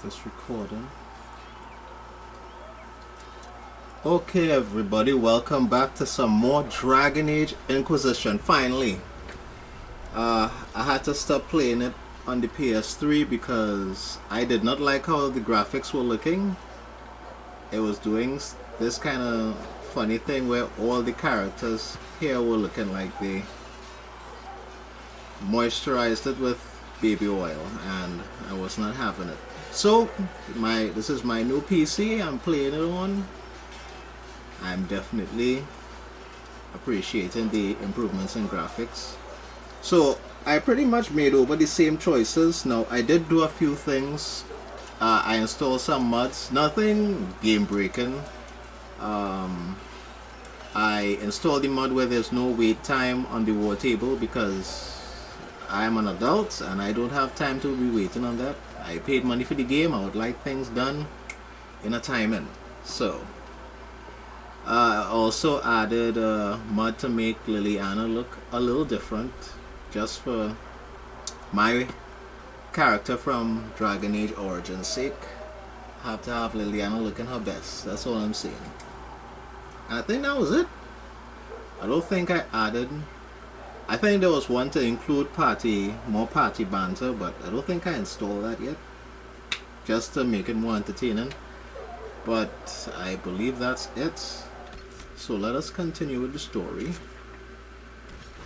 This recording. Okay, everybody, welcome back to some more Dragon Age Inquisition. Finally, I had to stop playing it on the PS3 because I did not like how the graphics were looking. It was doing this kind of funny thing where all the characters here were looking like they moisturized it with baby oil, and I was not having it. So this is my new PC. I'm playing it on. I'm definitely appreciating the improvements in graphics. So I pretty much made over the same choices. Now I did do a few things. I installed some mods, nothing game breaking. I installed the mod where there's no wait time on the war table because I'm an adult and I don't have time to be waiting on that. I paid money for the game. I would like things done in a timing. So I also added a mod to make Liliana look a little different, just for my character from Dragon Age Origins sake. I have to have Liliana looking her best. That's all I'm saying. And I think that was it. I don't think I added. I think there was one to include more party banter, but I don't think I installed that yet. Just to make it more entertaining. But I believe that's it. So let us continue with the story.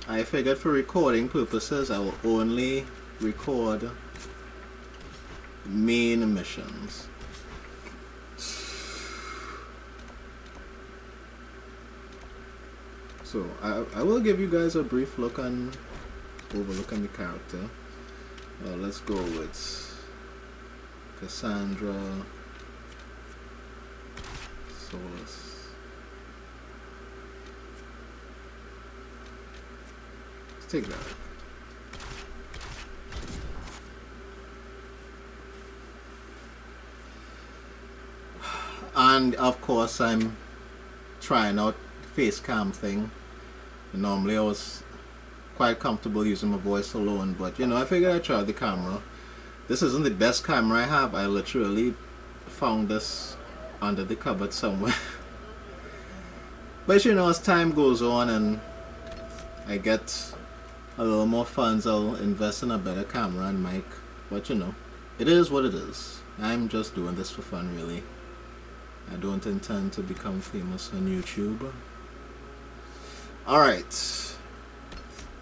I figured for recording purposes I will only record main missions. So I will give you guys a brief overlook on the character. Let's go with Cassandra Solus. Let's take that. And of course I'm trying out face cam thing. Normally I was quite comfortable using my voice alone, but you know, I figured I'd try the camera. This isn't the best camera I have. I literally found this under the cupboard somewhere. But you know, as time goes on and I get a little more funds, I'll invest in a better camera and mic. But you know, it is what it is. I'm just doing this for fun, really. I don't intend to become famous on YouTube. Alright,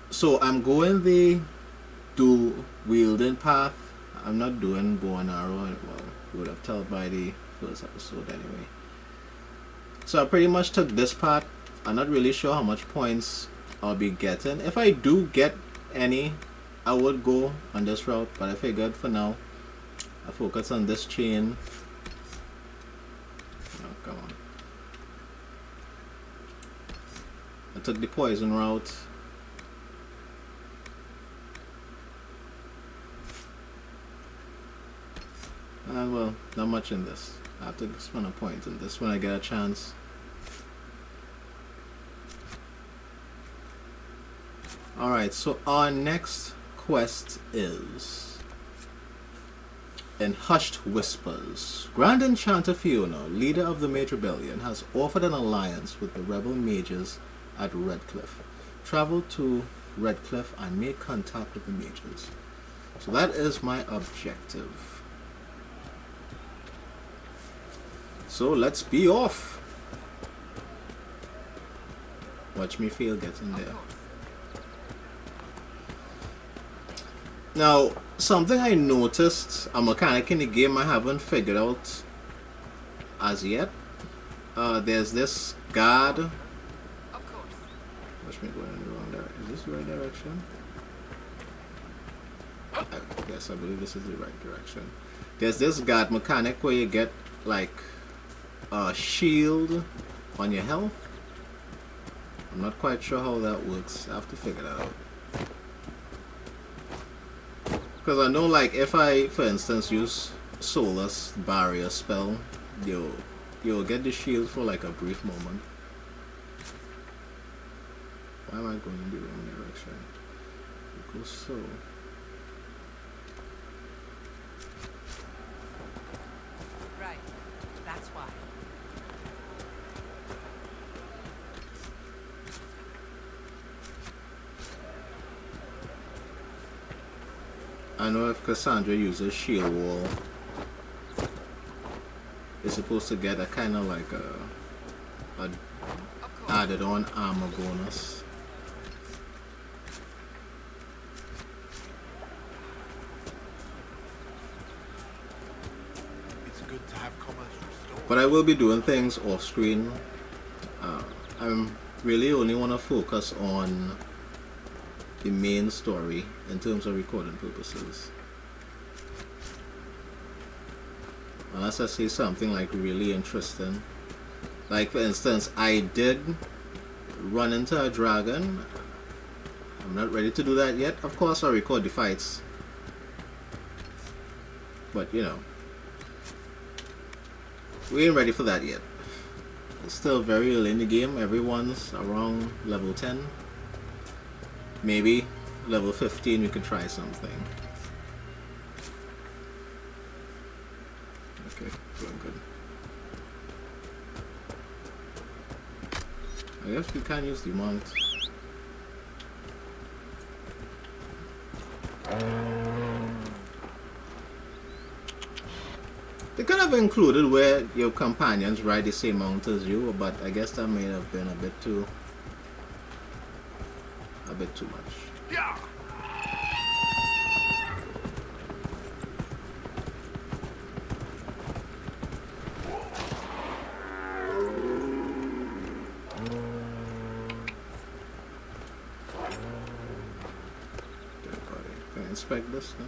so I'm going the dual wielding path. I'm not doing bow and arrow. Well, you would have told by the first episode anyway. So I pretty much took this path. I'm not really sure how much points I'll be getting. If I do get any, I would go on this route, but I figured for now I focus on this chain. Oh, come on. I took the poison route. And well, not much in this. I have to spend a point in this when I get a chance. Alright, so our next quest is in Hushed Whispers. Grand Enchanter Fiona, leader of the Mage Rebellion, has offered an alliance with the rebel mages at Redcliffe. Travel to Redcliffe and make contact with the mages. So that is my objective. So let's be off. Watch me fail getting there. Now, something I noticed, a mechanic in the game I haven't figured out as yet. There's this guard. Watch me going in the wrong direction. Is this the right direction? Yes, I believe this is the right direction. There's this guard mechanic where you get like a shield on your health. I'm not quite sure how that works. I have to figure that out. Because I know, like, if I, for instance, use Solus barrier spell, you'll get the shield for like a brief moment. Why am I going in the wrong direction? It goes so. I know if Cassandra uses shield wall, it's supposed to get a kind of like a added on armor bonus. It's good to have commerce restored. But I will be doing things off screen. I'm really only want to focus on the main story in terms of recording purposes. Unless I see something like really interesting. Like for instance, I did run into a dragon. I'm not ready to do that yet. Of course I'll record the fights. But you know, we ain't ready for that yet. It's still very early in the game. Everyone's around level 10. Maybe level 15 we could try something. Okay, doing good. I guess we can use the mount. They could have included where your companions ride the same mount as you, but I guess that may have been a bit too much. Yeah. Can I inspect this now?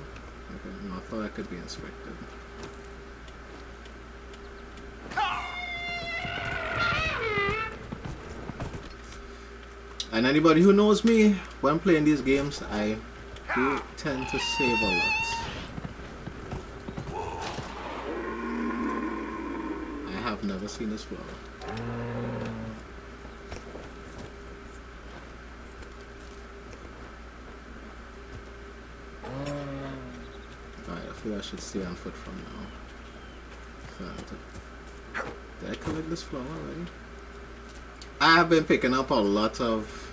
Okay, no, I thought I could be inspected. And anybody who knows me, when playing these games, I do tend to save a lot. I have never seen this flower. Alright, I feel I should stay on foot from now. Did I collect this flower already? I have been picking up a lot of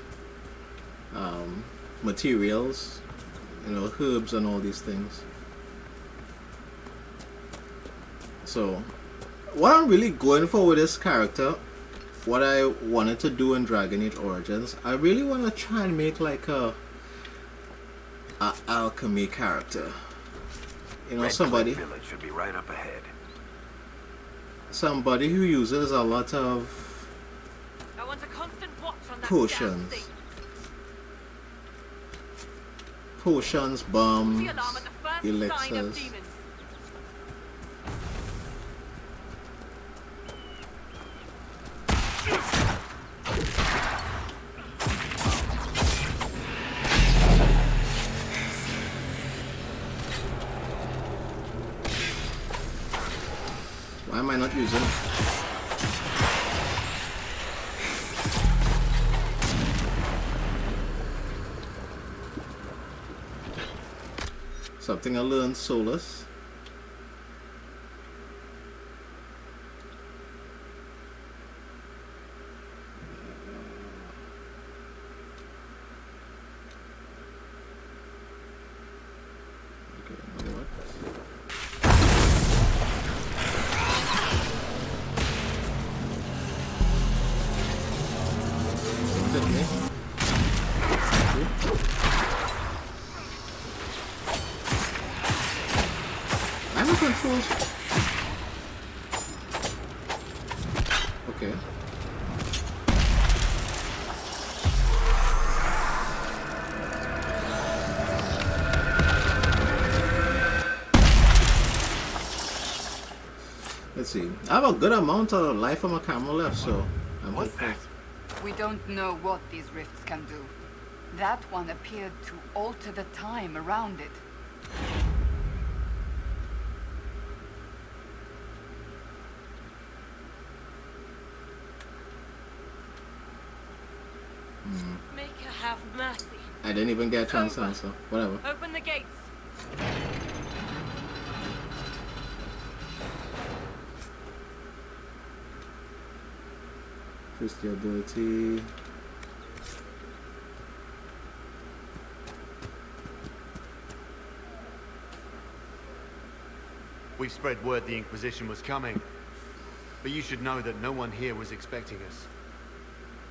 materials, you know, herbs and all these things. So, what I'm really going for with this character, what I wanted to do in Dragon Age Origins, I really want to try and make like a alchemy character. You know, somebody Village should be right up ahead. Somebody who uses a lot of I want a constant watch on that potions. damn thing. Potions, bombs, The alarm at the first sign of elixirs. demons. Why am I not using it? Something I learned, Solus. Okay, you know what? Don't hit me. Thank you. I'm in control. Okay. Let's see. I have a good amount of life on my camera left, so I'm What's hopeful. that? We don't know what these rifts can do. That one appeared to alter the time around it. Make her have mercy. I didn't even get a chance to answer. Whatever. Open the gates. Increase the ability. We've spread word the Inquisition was coming. But you should know that no one here was expecting us.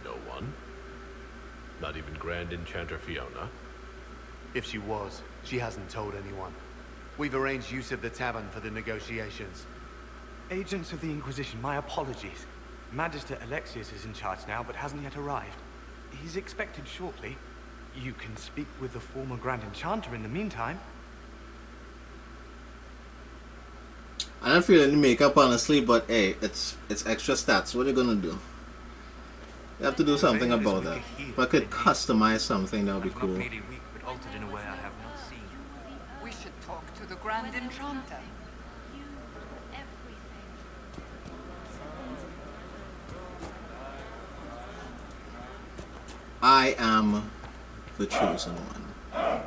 No one? Not even Grand Enchanter Fiona? If she was, she hasn't told anyone. We've arranged use of the tavern for the negotiations. Agents of the Inquisition, my apologies. Magister Alexius is in charge now, but hasn't yet arrived. He's expected shortly. You can speak with the former Grand Enchanter in the meantime. I don't feel any makeup, honestly, but hey, it's extra stats. What are you gonna do? You have to do something about that. If I could customize something, that would be cool. Merely weak, but altered in a way I have not seen. We should talk to the Grand Enchanter. I am the chosen one.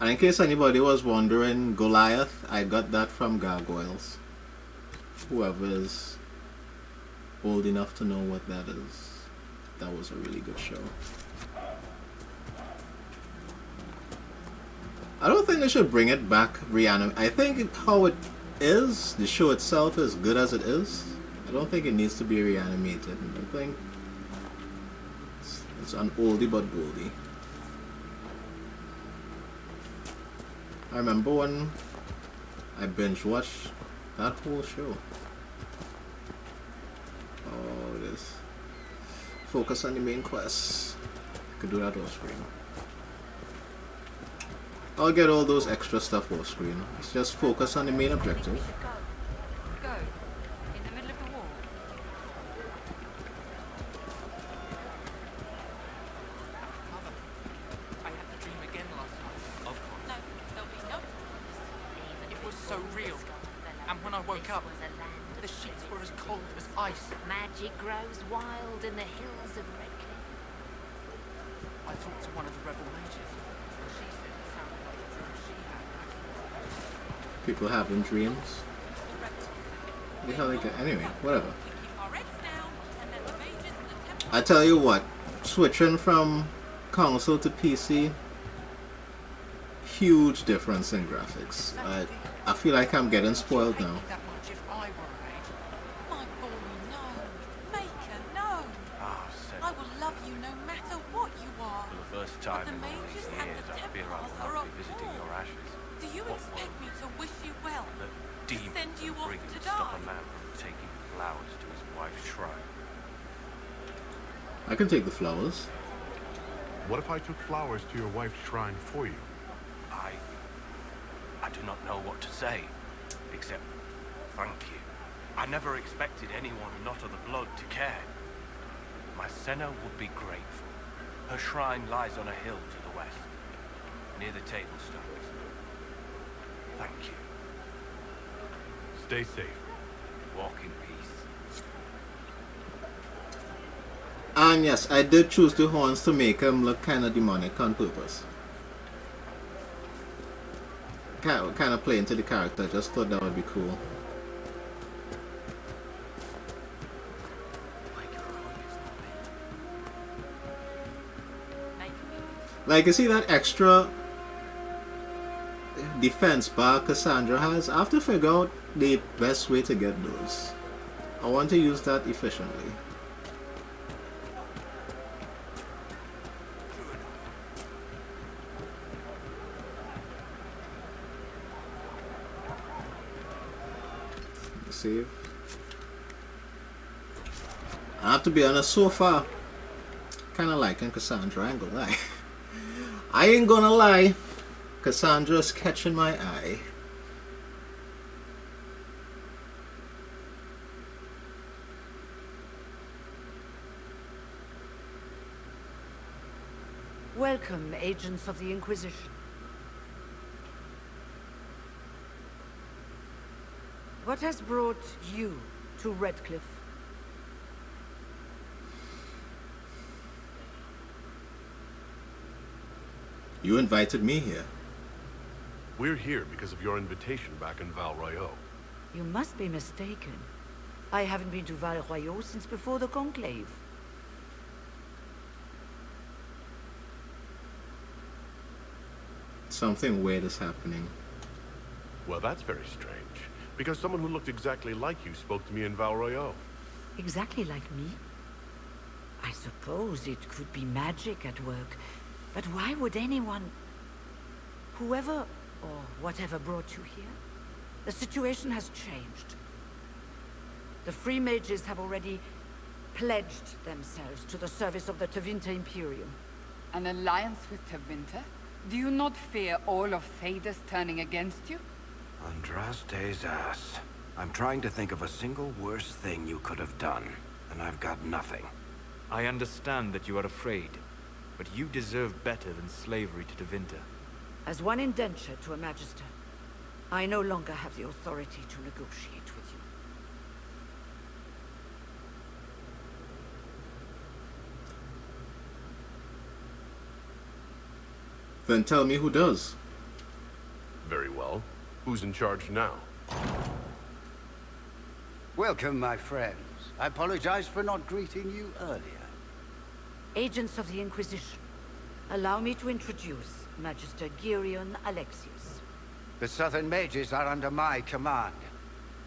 And in case anybody was wondering, Goliath, I got that from Gargoyles. Whoever is old enough to know what that is, that was a really good show. I don't think they should bring it back reanimate. I think how it is, the show itself is good as it is. I don't think it needs to be reanimated. I think it's an oldie but goldie. I remember when I binge watched that whole show. Oh, this. Focus on the main quest. Could do that off screen. I'll get all those extra stuff off screen. Let's just focus on the main objective. Go. In the middle of the wall. I had the dream again last night. Of course. No, there'll be no. It was so real. And when I woke up, the sheets were as cold as ice. Magic grows wild in the hills of Redcliffe. I talked to one of the rebel mages, and she said it sounded like the dream she had. People having dreams. What the hell they get? Anyway, whatever. I tell you what, switching from console to PC, huge difference in graphics. I feel like I'm getting spoiled now. That much if I were an age. My boy, no. Maker, no. I will love you no matter what you are. For the first time But the in all mages these and years, the I fear I Templars will are not at be visiting war. your ashes. Do you What expect will me to wish you well? the To demon send you will off bring to to stop a die? man from taking flowers to his wife's shrine? I can take the flowers. What if I took flowers to your wife's shrine for you? I do not know what to say, except thank you. I never expected anyone not of the blood to care. My Senna would be grateful. Her shrine lies on a hill to the west, near the table stones. Thank you. Stay safe. Walk in peace. And yes, I did choose the horns to make him look kind of demonic on purpose. Kind of play into the character. Just thought that would be cool. Like, you see that extra defense bar Cassandra has? I have to figure out the best way to get those. I want to use that efficiently. Save. I have to be honest, so far, kind of liking Cassandra, I ain't gonna lie. I ain't gonna lie, Cassandra's catching my eye. Welcome, agents of the Inquisition. What has brought you to Redcliffe? You invited me here. We're here because of your invitation back in Val Royeaux. You must be mistaken. I haven't been to Val Royeaux since before the Conclave. Something weird is happening. Well, that's very strange. Because someone who looked exactly like you spoke to me in Val Royeaux. Exactly like me? I suppose it could be magic at work, but why would anyone... Whoever or whatever brought you here, the situation has changed. The Free Mages have already pledged themselves to the service of the Tevinter Imperium. An alliance with Tevinter? Do you not fear all of Thedas turning against you? Andraste's ass. I'm trying to think of a single worse thing you could have done, and I've got nothing. I understand that you are afraid, but you deserve better than slavery to Tevinter. As one indenture to a Magister, I no longer have the authority to negotiate with you. Then tell me who does. Very well. Who's in charge now? Welcome, my friends. I apologize for not greeting you earlier. Agents of the Inquisition, allow me to introduce Magister Girion Alexius. The Southern Mages are under my command.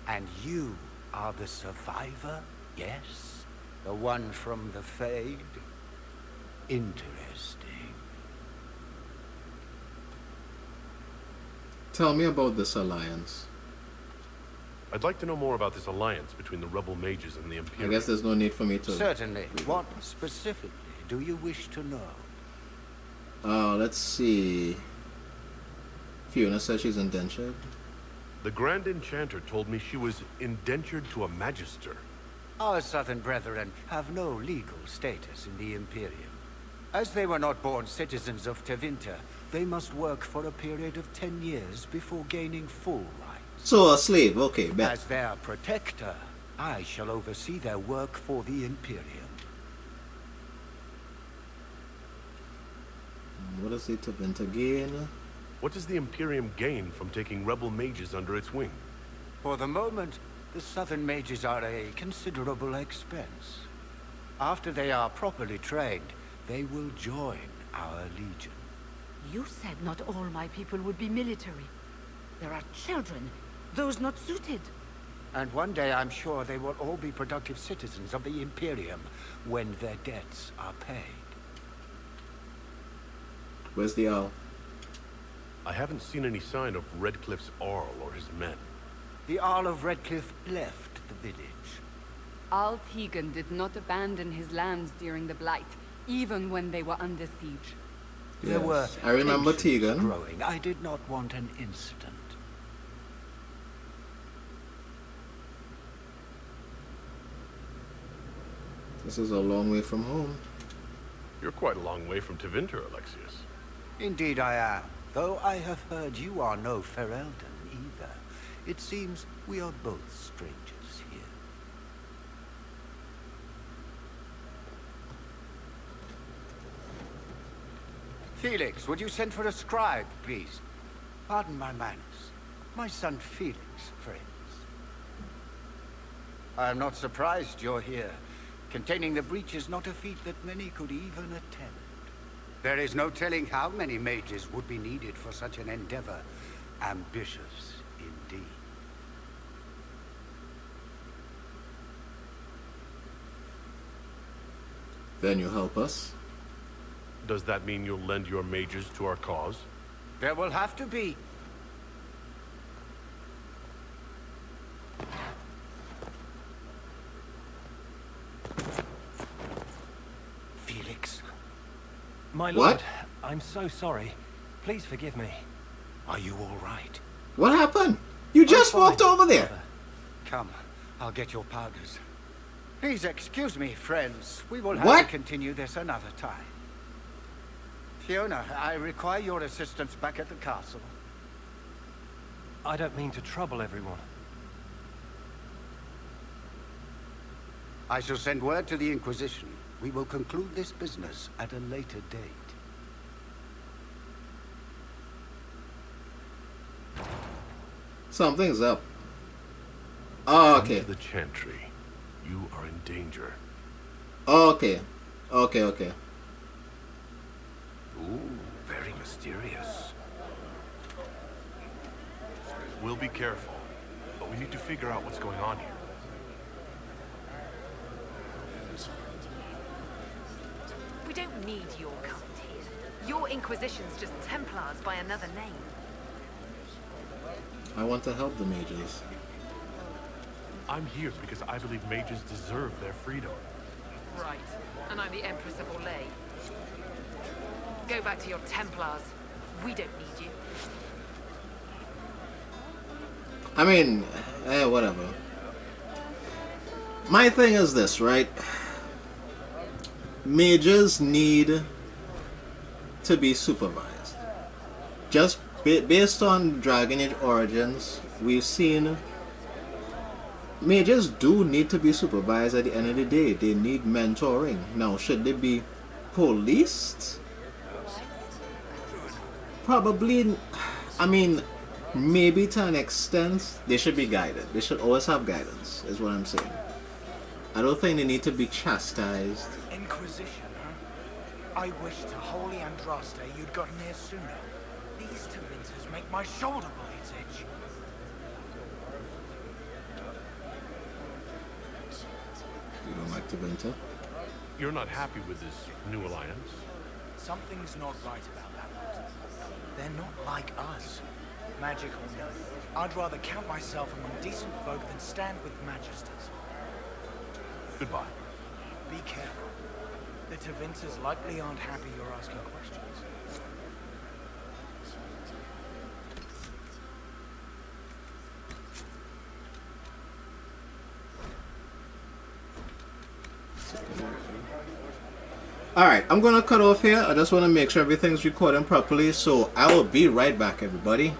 And you are the survivor, yes? The one from the Fade? Interesting. Tell me about this alliance. I'd like to know more about this alliance between the rebel mages and the Imperium. I guess there's no need for me to... Certainly. What specifically do you wish to know? Let's see. Fiona says she's indentured. The Grand Enchanter told me she was indentured to a Magister. Our Southern brethren have no legal status in the Imperium. As they were not born citizens of Tevinter, they must work for a period of 10 years before gaining full rights. So a slave, okay, bet. As their protector, I shall oversee their work for the Imperium. What does the Tevinter gain? What does the Imperium gain from taking rebel mages under its wing? For the moment, the Southern Mages are a considerable expense. After they are properly trained, they will join our legion. You said not all my people would be military. There are children, those not suited. And one day I'm sure they will all be productive citizens of the Imperium when their debts are paid. Where's the owl? I haven't seen any sign of Redcliffe's Arl or his men. The Arl of Redcliffe left the village. Al Tegan did not abandon his lands during the Blight, even when they were under siege. There were I remember tensions Tegan. growing. I did not want an incident. This is a long way from home. You're quite a long way from Tevinter, Alexius. Indeed I am, though I have heard you are no Ferelden either. It seems we are both strangers here. Felix, would you send for a scribe, please? Pardon my manners. My son Felix, friends. I am not surprised you're here. Containing the breach is not a feat that many could even attempt. There is no telling how many mages would be needed for such an endeavor. Ambitious, indeed. Then you help us. Does that mean you'll lend your mages to our cause? There will have to be. Felix. My What? lord, I'm so sorry. Please forgive me. Are you all right? What happened? You just fine, walked over there. Come, I'll get your powders. Please excuse me, friends. We will have What? to continue this another time. Fiona, I require your assistance back at the castle. I don't mean to trouble everyone. I shall send word to the Inquisition. We will conclude this business at a later date. Something's up. Oh, okay. Come to the Chantry. You are in danger. Okay. Okay, okay. Ooh, very mysterious. We'll be careful, but we need to figure out what's going on here. We don't need your cult here. Your Inquisition's just Templars by another name. I want to help the mages. I'm here because I believe mages deserve their freedom. Right. And I'm the Empress of Orlais. Go back to your Templars. We don't need you. I mean, whatever. My thing is this, right? Mages need to be supervised. Just based on Dragon Age Origins, we've seen mages do need to be supervised at the end of the day. They need mentoring. Now, should they be policed? Probably, I mean, maybe to an extent, they should be guided. They should always have guidance, is what I'm saying. I don't think they need to be chastised. Inquisition, huh? I wish to Holy Andraste you'd gotten here sooner. These two winters make my shoulder blades itch. You don't like to winter? You're not happy with this new alliance? Something's not right about that lot. They're not like us. Magic or no, I'd rather count myself among decent folk than stand with magisters. Goodbye. Be careful. The Tevinters likely aren't happy you're asking questions. Alright, I'm gonna cut off here. I just want to make sure everything's recording properly, so I will be right back, everybody.